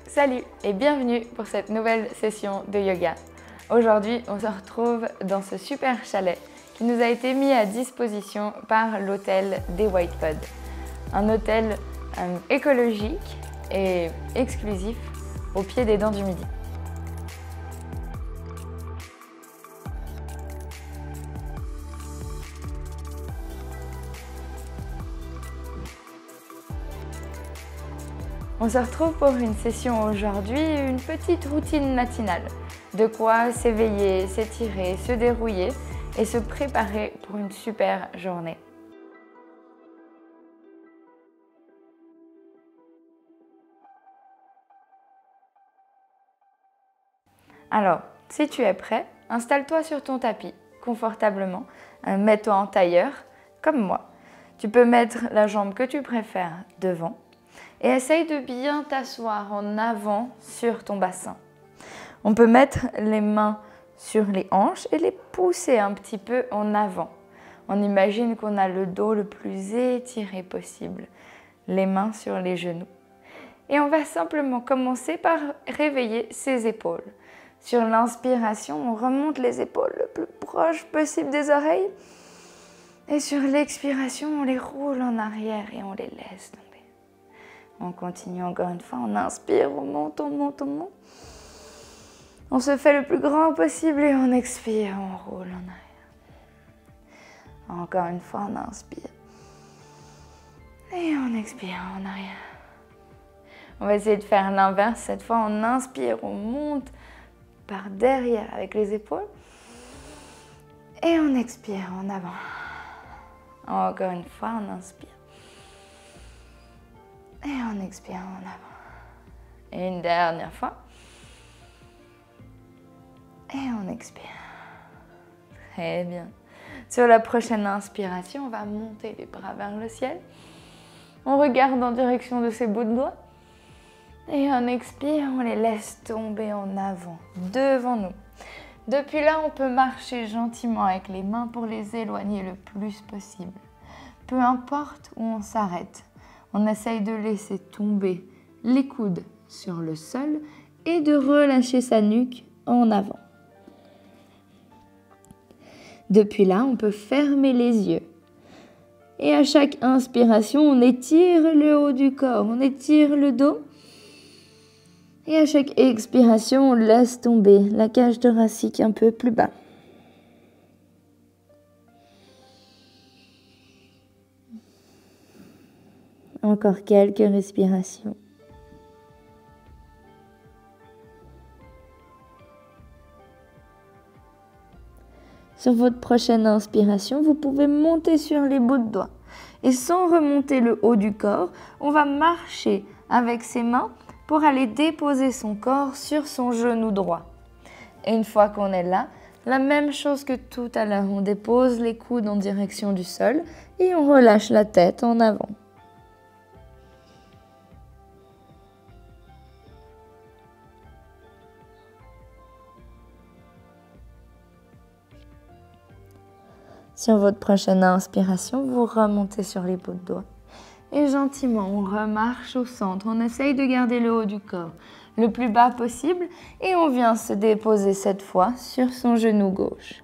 Salut et bienvenue pour cette nouvelle session de yoga. Aujourd'hui, on se retrouve dans ce super chalet qui nous a été mis à disposition par l'hôtel des White Pods. Un hôtel écologique et exclusif au pied des Dents du Midi. On se retrouve pour une session aujourd'hui, une petite routine matinale. De quoi s'éveiller, s'étirer, se dérouiller et se préparer pour une super journée. Alors, si tu es prêt, installe-toi sur ton tapis, confortablement. Mets-toi en tailleur, comme moi. Tu peux mettre la jambe que tu préfères devant. Et essaye de bien t'asseoir en avant sur ton bassin. On peut mettre les mains sur les hanches et les pousser un petit peu en avant. On imagine qu'on a le dos le plus étiré possible, les mains sur les genoux. Et on va simplement commencer par réveiller ses épaules. Sur l'inspiration, on remonte les épaules le plus proche possible des oreilles. Et sur l'expiration, on les roule en arrière et on les laisse tomber. On continue encore une fois, on inspire, on monte, on monte, on monte. On se fait le plus grand possible et on expire, on roule en arrière. Encore une fois, on inspire. Et on expire en arrière. On va essayer de faire l'inverse. Cette fois, on inspire, on monte par derrière avec les épaules. Et on expire en avant. Encore une fois, on inspire. Et on expire en avant. Et une dernière fois. Et on expire. Très bien. Sur la prochaine inspiration, on va monter les bras vers le ciel. On regarde en direction de ses bouts de doigts. Et on expire, on les laisse tomber en avant, devant nous. Depuis là, on peut marcher gentiment avec les mains pour les éloigner le plus possible. Peu importe où on s'arrête. On essaye de laisser tomber les coudes sur le sol et de relâcher sa nuque en avant. Depuis là, on peut fermer les yeux. Et à chaque inspiration, on étire le haut du corps, on étire le dos. Et à chaque expiration, on laisse tomber la cage thoracique un peu plus bas. Encore quelques respirations. Sur votre prochaine inspiration, vous pouvez monter sur les bouts de doigts. Et sans remonter le haut du corps, on va marcher avec ses mains pour aller déposer son corps sur son genou droit. Et une fois qu'on est là, la même chose que tout à l'heure, on dépose les coudes en direction du sol et on relâche la tête en avant. Sur votre prochaine inspiration, vous remontez sur les bouts de doigts. Et gentiment, on remarche au centre. On essaye de garder le haut du corps le plus bas possible. Et on vient se déposer cette fois sur son genou gauche.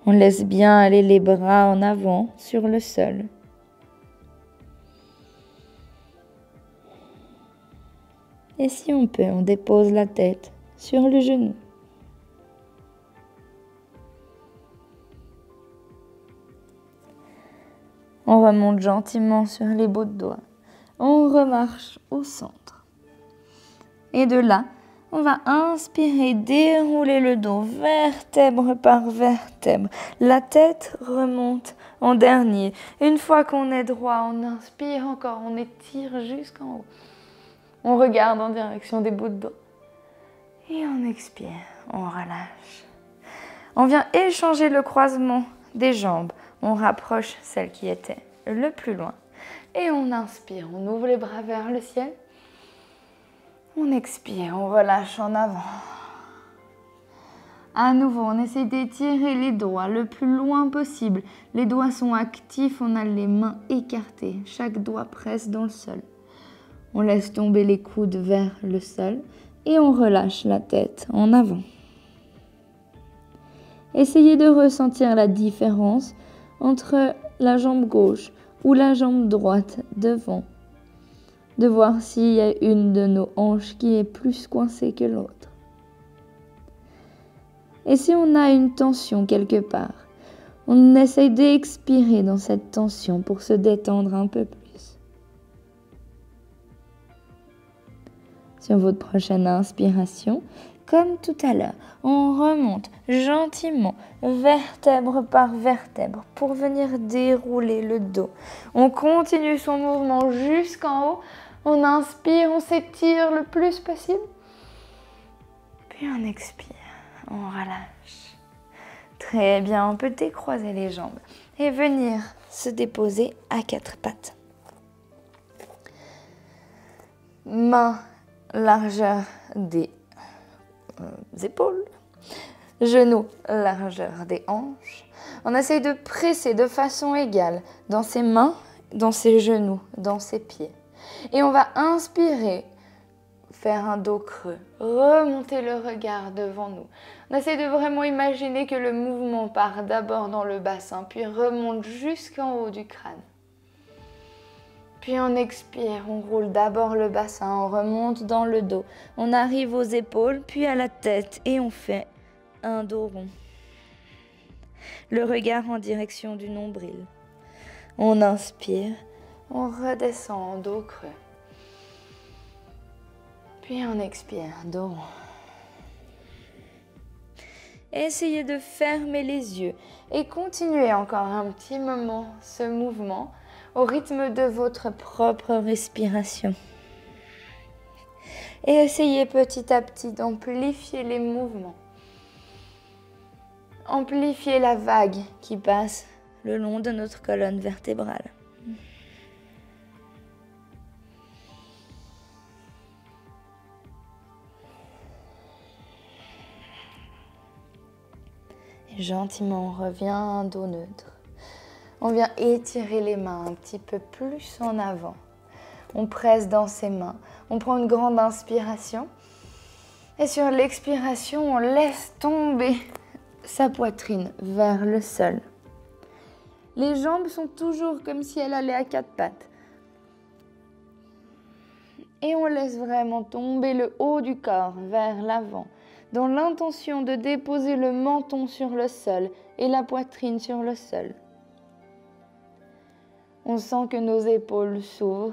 On laisse bien aller les bras en avant sur le sol. Et si on peut, on dépose la tête sur le genou. On remonte gentiment sur les bouts de doigts. On remarche au centre. Et de là, on va inspirer, dérouler le dos, vertèbre par vertèbre. La tête remonte en dernier. Une fois qu'on est droit, on inspire encore, on étire jusqu'en haut. On regarde en direction des bouts de doigts. Et on expire, on relâche. On vient échanger le croisement des jambes. On rapproche celle qui était le plus loin. Et on inspire, on ouvre les bras vers le ciel. On expire, on relâche en avant. À nouveau, on essaye d'étirer les doigts le plus loin possible. Les doigts sont actifs, on a les mains écartées. Chaque doigt presse dans le sol. On laisse tomber les coudes vers le sol et on relâche la tête en avant. Essayez de ressentir la différence entre la jambe gauche ou la jambe droite devant. De voir s'il y a une de nos hanches qui est plus coincée que l'autre. Et si on a une tension quelque part, on essaye d'expirer dans cette tension pour se détendre un peu plus. Sur votre prochaine inspiration, comme tout à l'heure, on remonte gentiment, vertèbre par vertèbre, pour venir dérouler le dos. On continue son mouvement jusqu'en haut. On inspire, on s'étire le plus possible. Puis on expire, on relâche. Très bien, on peut décroiser les jambes et venir se déposer à quatre pattes. Mains largeur des épaules, genoux largeur des hanches. On essaye de presser de façon égale dans ses mains, dans ses genoux, dans ses pieds. Et on va inspirer, faire un dos creux, remonter le regard devant nous. On essaie de vraiment imaginer que le mouvement part d'abord dans le bassin, puis remonte jusqu'en haut du crâne. Puis on expire, on roule d'abord le bassin, on remonte dans le dos. On arrive aux épaules, puis à la tête et on fait un dos rond. Le regard en direction du nombril. On inspire, on redescend en dos creux. Puis on expire, dos rond. Essayez de fermer les yeux et continuez encore un petit moment ce mouvement au rythme de votre propre respiration. Et essayez petit à petit d'amplifier les mouvements. Amplifiez la vague qui passe le long de notre colonne vertébrale. Et gentiment, on revient à un dos neutre. On vient étirer les mains un petit peu plus en avant. On presse dans ses mains. On prend une grande inspiration. Et sur l'expiration, on laisse tomber sa poitrine vers le sol. Les jambes sont toujours comme si elles allaient à quatre pattes. Et on laisse vraiment tomber le haut du corps vers l'avant, dans l'intention de déposer le menton sur le sol et la poitrine sur le sol. On sent que nos épaules s'ouvrent.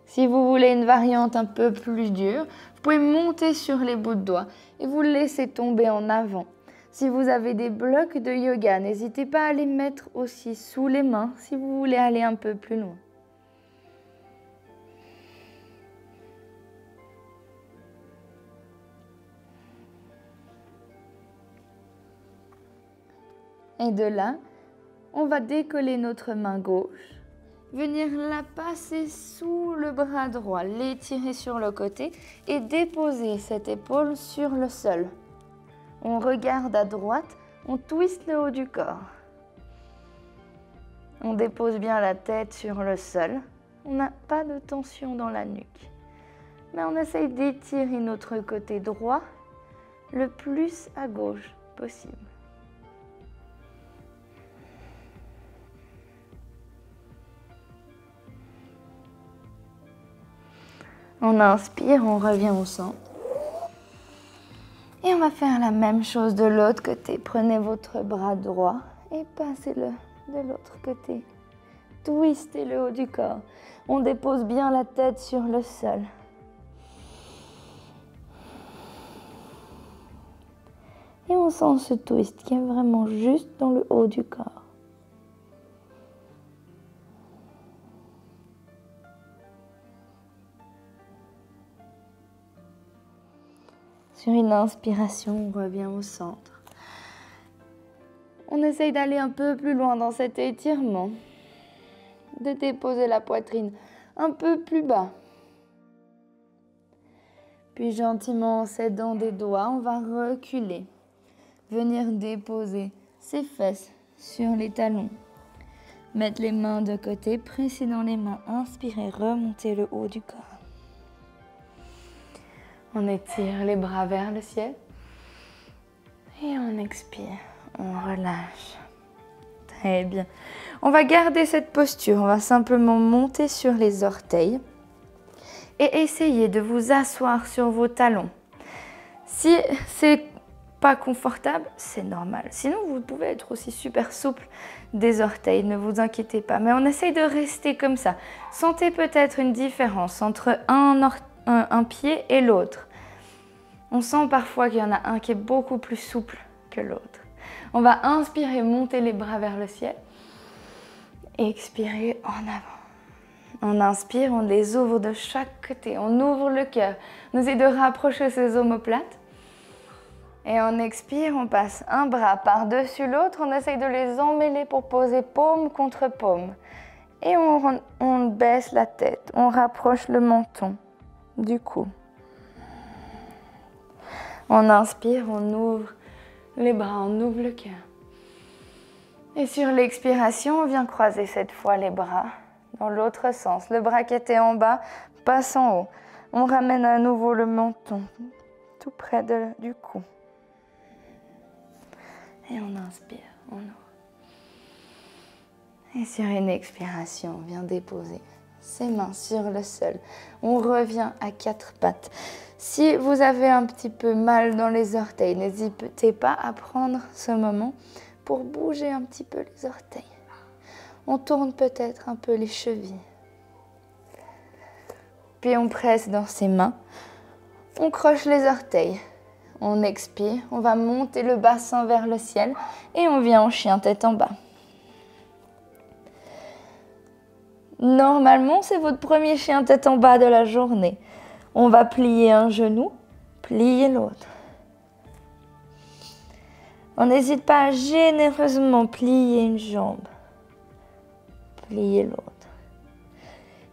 Si vous voulez une variante un peu plus dure, vous pouvez monter sur les bouts de doigts et vous laisser tomber en avant. Si vous avez des blocs de yoga, n'hésitez pas à les mettre aussi sous les mains si vous voulez aller un peu plus loin. Et de là, on va décoller notre main gauche, venir la passer sous le bras droit, l'étirer sur le côté et déposer cette épaule sur le sol. On regarde à droite, on twiste le haut du corps. On dépose bien la tête sur le sol. On n'a pas de tension dans la nuque. Mais on essaye d'étirer notre côté droit le plus à gauche possible. On inspire, on revient au centre. Et on va faire la même chose de l'autre côté. Prenez votre bras droit et passez-le de l'autre côté. Twistez le haut du corps. On dépose bien la tête sur le sol. Et on sent ce twist qui est vraiment juste dans le haut du corps. Sur une inspiration, on revient au centre. On essaye d'aller un peu plus loin dans cet étirement, de déposer la poitrine un peu plus bas. Puis gentiment, en s'aidant des doigts, on va reculer. Venir déposer ses fesses sur les talons. Mettre les mains de côté, presser dans les mains, inspirer, remonter le haut du corps. On étire les bras vers le ciel. Et on expire, on relâche. Très bien. On va garder cette posture, on va simplement monter sur les orteils et essayer de vous asseoir sur vos talons. Si c'est pas confortable, c'est normal. Sinon, vous pouvez être aussi super souple des orteils, ne vous inquiétez pas. Mais on essaye de rester comme ça. Sentez peut-être une différence entre un pied et l'autre. On sent parfois qu'il y en a un qui est beaucoup plus souple que l'autre. On va inspirer, monter les bras vers le ciel. Et expirer en avant. On inspire, on les ouvre de chaque côté. On ouvre le cœur. On essaie de rapprocher ses omoplates. Et on expire, on passe un bras par-dessus l'autre. On essaye de les emmêler pour poser paume contre paume. Et on baisse la tête. On rapproche le menton du cou. On inspire, on ouvre les bras, on ouvre le cœur. Et sur l'expiration, on vient croiser cette fois les bras dans l'autre sens. Le bras qui était en bas passe en haut. On ramène à nouveau le menton tout près du cou. Et on inspire, on ouvre. Et sur une expiration, on vient déposer ses mains sur le sol. On revient à quatre pattes. Si vous avez un petit peu mal dans les orteils, n'hésitez pas à prendre ce moment pour bouger un petit peu les orteils. On tourne peut-être un peu les chevilles. Puis on presse dans ses mains. On croche les orteils. On expire. On va monter le bassin vers le ciel. Et on vient en chien tête en bas. Normalement, c'est votre premier chien tête en bas de la journée. On va plier un genou, plier l'autre. On n'hésite pas à généreusement plier une jambe, plier l'autre.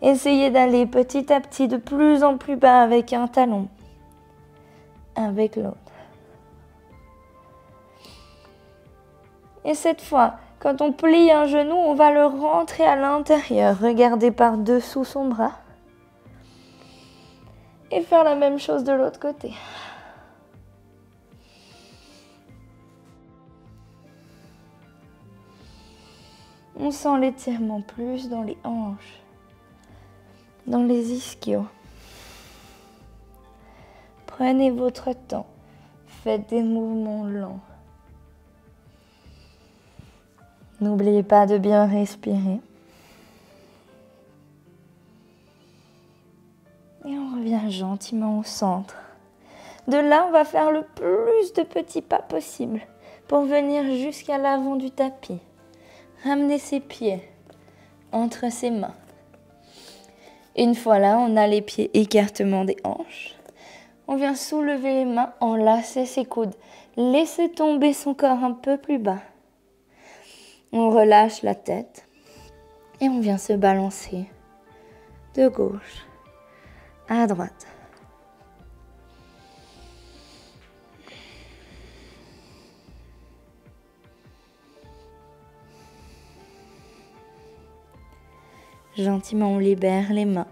Essayez d'aller petit à petit de plus en plus bas avec un talon, avec l'autre. Et cette fois, quand on plie un genou, on va le rentrer à l'intérieur. Regardez par-dessous son bras. Et faire la même chose de l'autre côté. On sent l'étirement plus dans les hanches, dans les ischios. Prenez votre temps, faites des mouvements lents. N'oubliez pas de bien respirer. Et on revient gentiment au centre. De là, on va faire le plus de petits pas possible pour venir jusqu'à l'avant du tapis. Ramener ses pieds entre ses mains. Une fois là, on a les pieds écartement des hanches. On vient soulever les mains, enlacer ses coudes. Laisser tomber son corps un peu plus bas. On relâche la tête et on vient se balancer de gauche à droite. Gentiment, on libère les mains.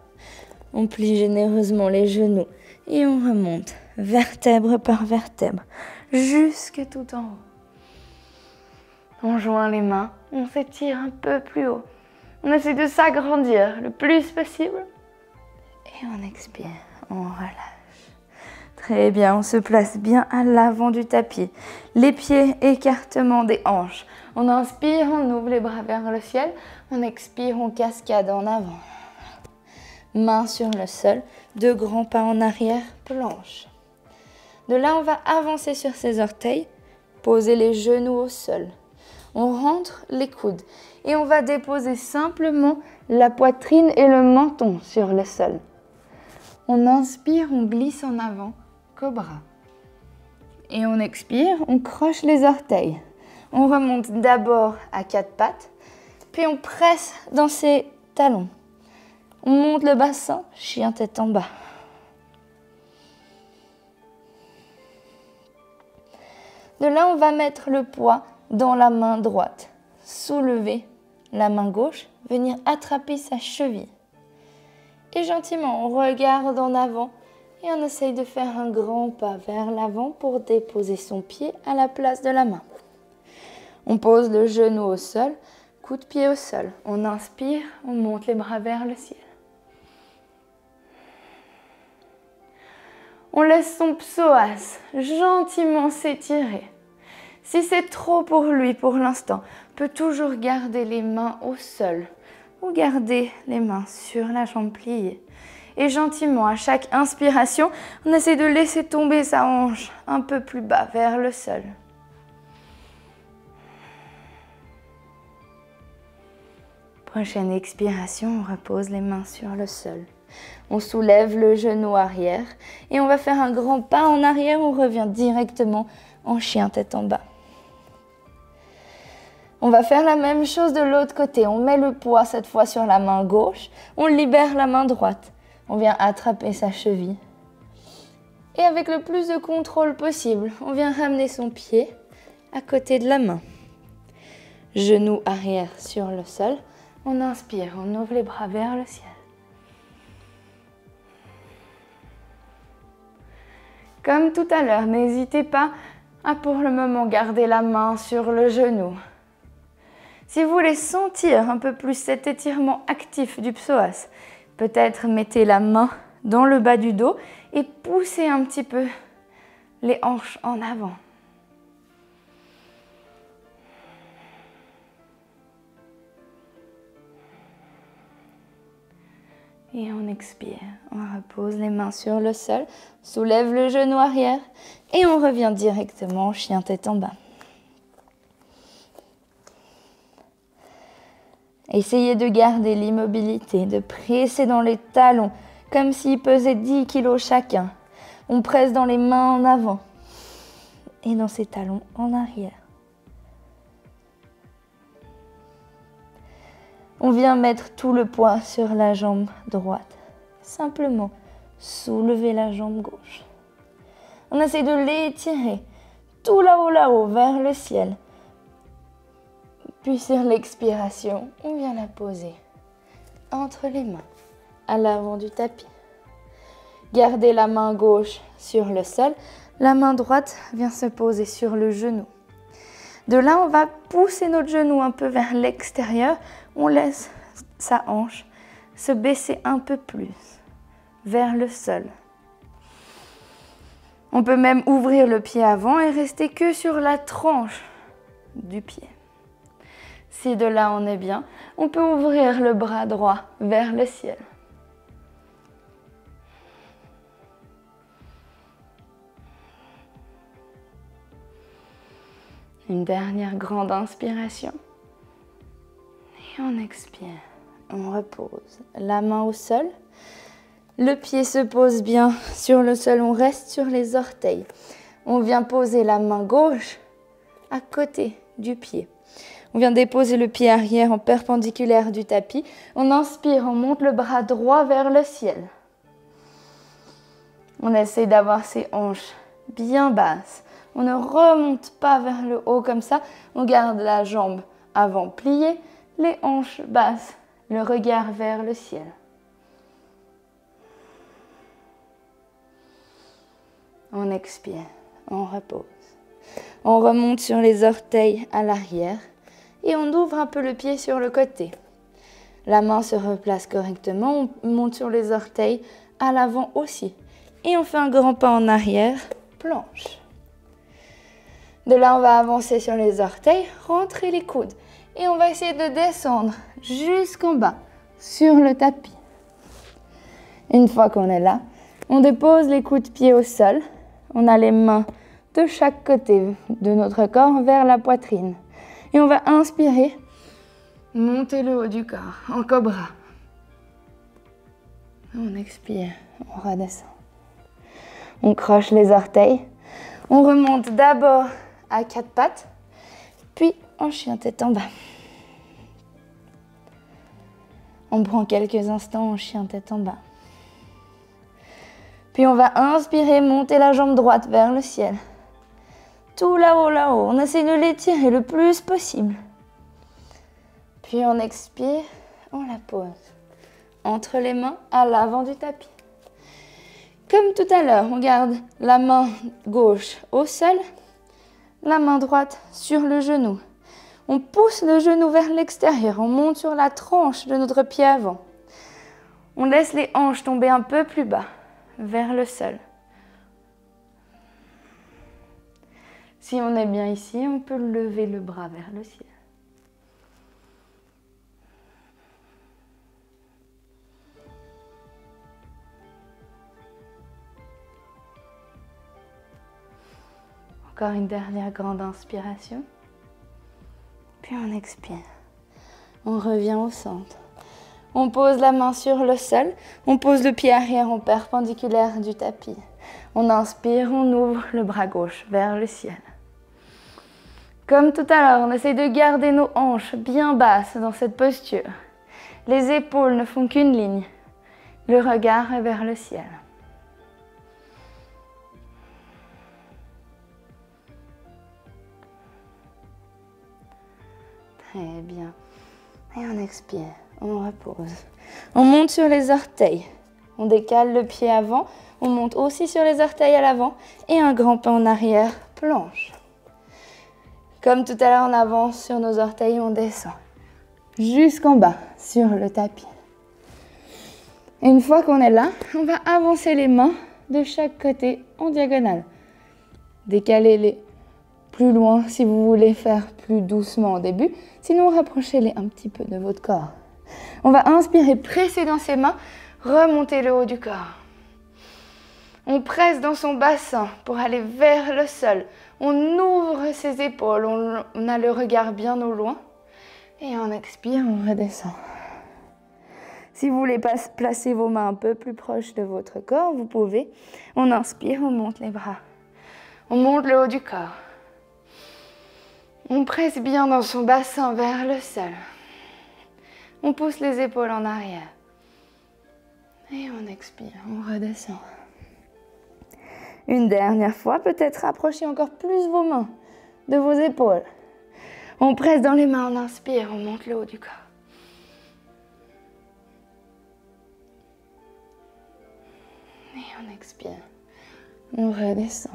On plie généreusement les genoux et on remonte vertèbre par vertèbre jusque tout en haut. On joint les mains, on s'étire un peu plus haut. On essaie de s'agrandir le plus possible. Et on expire, on relâche. Très bien, on se place bien à l'avant du tapis. Les pieds écartement des hanches. On inspire, on ouvre les bras vers le ciel. On expire, on cascade en avant. Mains sur le sol, 2 grands pas en arrière, planche. De là, on va avancer sur ses orteils, poser les genoux au sol. On rentre les coudes et on va déposer simplement la poitrine et le menton sur le sol. On inspire, on glisse en avant, cobra. Et on expire, on croche les orteils. On remonte d'abord à 4 pattes, puis on presse dans ses talons. On monte le bassin, chien tête en bas. De là, on va mettre le poids dans la main droite. Soulever la main gauche, venir attraper sa cheville. Et gentiment, on regarde en avant et on essaye de faire un grand pas vers l'avant pour déposer son pied à la place de la main. On pose le genou au sol, coup de pied au sol. On inspire, on monte les bras vers le ciel. On laisse son psoas gentiment s'étirer. Si c'est trop pour lui pour l'instant, on peut toujours garder les mains au sol ou garder les mains sur la jambe pliée. Et gentiment, à chaque inspiration, on essaie de laisser tomber sa hanche un peu plus bas vers le sol. Prochaine expiration, on repose les mains sur le sol. On soulève le genou arrière et on va faire un grand pas en arrière. On revient directement en chien tête en bas. On va faire la même chose de l'autre côté. On met le poids cette fois sur la main gauche. On libère la main droite. On vient attraper sa cheville. Et avec le plus de contrôle possible, on vient ramener son pied à côté de la main. Genou arrière sur le sol. On inspire, on ouvre les bras vers le ciel. Comme tout à l'heure, n'hésitez pas à pour le moment garder la main sur le genou. Si vous voulez sentir un peu plus cet étirement actif du psoas, peut-être mettez la main dans le bas du dos et poussez un petit peu les hanches en avant. Et on expire, on repose les mains sur le sol, soulève le genou arrière et on revient directement en chien tête en bas. Essayez de garder l'immobilité, de presser dans les talons comme s'ils pesaient 10 kg chacun. On presse dans les mains en avant et dans ses talons en arrière. On vient mettre tout le poids sur la jambe droite. Simplement soulever la jambe gauche. On essaie de l'étirer tout là-haut, vers le ciel. Puis sur l'expiration, on vient la poser entre les mains, à l'avant du tapis. Gardez la main gauche sur le sol. La main droite vient se poser sur le genou. De là, on va pousser notre genou un peu vers l'extérieur. On laisse sa hanche se baisser un peu plus vers le sol. On peut même ouvrir le pied avant et rester que sur la tranche du pied. Si de là on est bien, on peut ouvrir le bras droit vers le ciel. Une dernière grande inspiration. Et on expire. On repose la main au sol. Le pied se pose bien sur le sol. On reste sur les orteils. On vient poser la main gauche à côté du pied. On vient déposer le pied arrière en perpendiculaire du tapis. On inspire, on monte le bras droit vers le ciel. On essaie d'avoir ses hanches bien basses. On ne remonte pas vers le haut comme ça. On garde la jambe avant pliée, les hanches basses, le regard vers le ciel. On expire, on repose. On remonte sur les orteils à l'arrière et on ouvre un peu le pied sur le côté. La main se replace correctement, on monte sur les orteils à l'avant aussi. Et on fait un grand pas en arrière, planche. De là, on va avancer sur les orteils, rentrer les coudes. Et on va essayer de descendre jusqu'en bas, sur le tapis. Une fois qu'on est là, on dépose les coups de pied au sol. On a les mains de chaque côté de notre corps vers la poitrine. Et on va inspirer, monter le haut du corps en cobra. On expire, on redescend. On croche les orteils. On remonte d'abord à quatre pattes, puis en chien tête en bas. On prend quelques instants en chien tête en bas. Puis on va inspirer, monter la jambe droite vers le ciel. tout là-haut, là-haut. On essaie de l'étirer le plus possible. Puis on expire, on la pose entre les mains à l'avant du tapis. Comme tout à l'heure, on garde la main gauche au sol, la main droite sur le genou. On pousse le genou vers l'extérieur, on monte sur la tranche de notre pied avant. On laisse les hanches tomber un peu plus bas, vers le sol. Si on est bien ici, on peut lever le bras vers le ciel. Encore une dernière grande inspiration. Puis on expire. On revient au centre. On pose la main sur le sol. On pose le pied arrière en perpendiculaire du tapis. On inspire, on ouvre le bras gauche vers le ciel. Comme tout à l'heure, on essaie de garder nos hanches bien basses dans cette posture. Les épaules ne font qu'une ligne. Le regard est vers le ciel. Très bien. Et on expire, on repose. On monte sur les orteils. On décale le pied avant. On monte aussi sur les orteils à l'avant. Et un grand pas en arrière, planche. Comme tout à l'heure, on avance sur nos orteils, on descend. Jusqu'en bas, sur le tapis. Et une fois qu'on est là, on va avancer les mains de chaque côté en diagonale. Décalez-les plus loin si vous voulez faire plus doucement au début. Sinon, rapprochez-les un petit peu de votre corps. On va inspirer, presser dans ses mains, remonter le haut du corps. On presse dans son bassin pour aller vers le sol. On ouvre ses épaules, on a le regard bien au loin. Et on expire, on redescend. Si vous voulez placer vos mains un peu plus proches de votre corps, vous pouvez. On inspire, on monte les bras. On monte le haut du corps. On presse bien dans son bassin vers le sol. On pousse les épaules en arrière. Et on expire, on redescend. Une dernière fois, peut-être rapprochez encore plus vos mains de vos épaules. On presse dans les mains, on inspire, on monte le haut du corps. Et on expire, on redescend.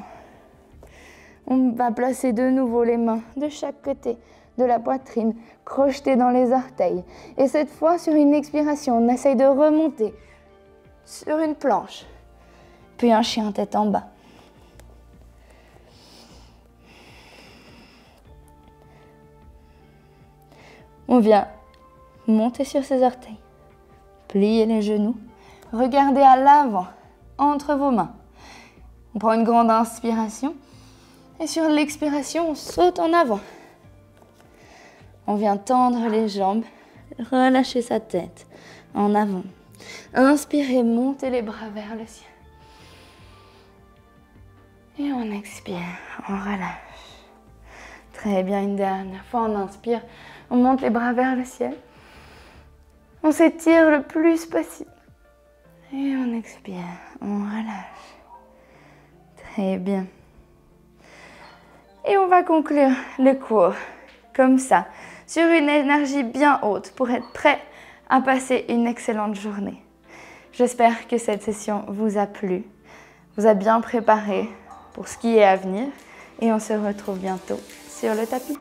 On va placer de nouveau les mains de chaque côté de la poitrine, crochetées dans les orteils. Et cette fois, sur une expiration, on essaye de remonter sur une planche. Puis un chien tête en bas. On vient monter sur ses orteils, plier les genoux, regardez à l'avant, entre vos mains. On prend une grande inspiration et sur l'expiration, on saute en avant. On vient tendre les jambes, relâcher sa tête en avant. Inspirez, montez les bras vers le ciel. Et on expire, on relâche. Très bien, une dernière fois, on inspire, on monte les bras vers le ciel. On s'étire le plus possible. Et on expire, on relâche. Très bien. Et on va conclure le cours comme ça, sur une énergie bien haute pour être prêt à passer une excellente journée. J'espère que cette session vous a plu, vous a bien préparé pour ce qui est à venir et on se retrouve bientôt sur le tapis.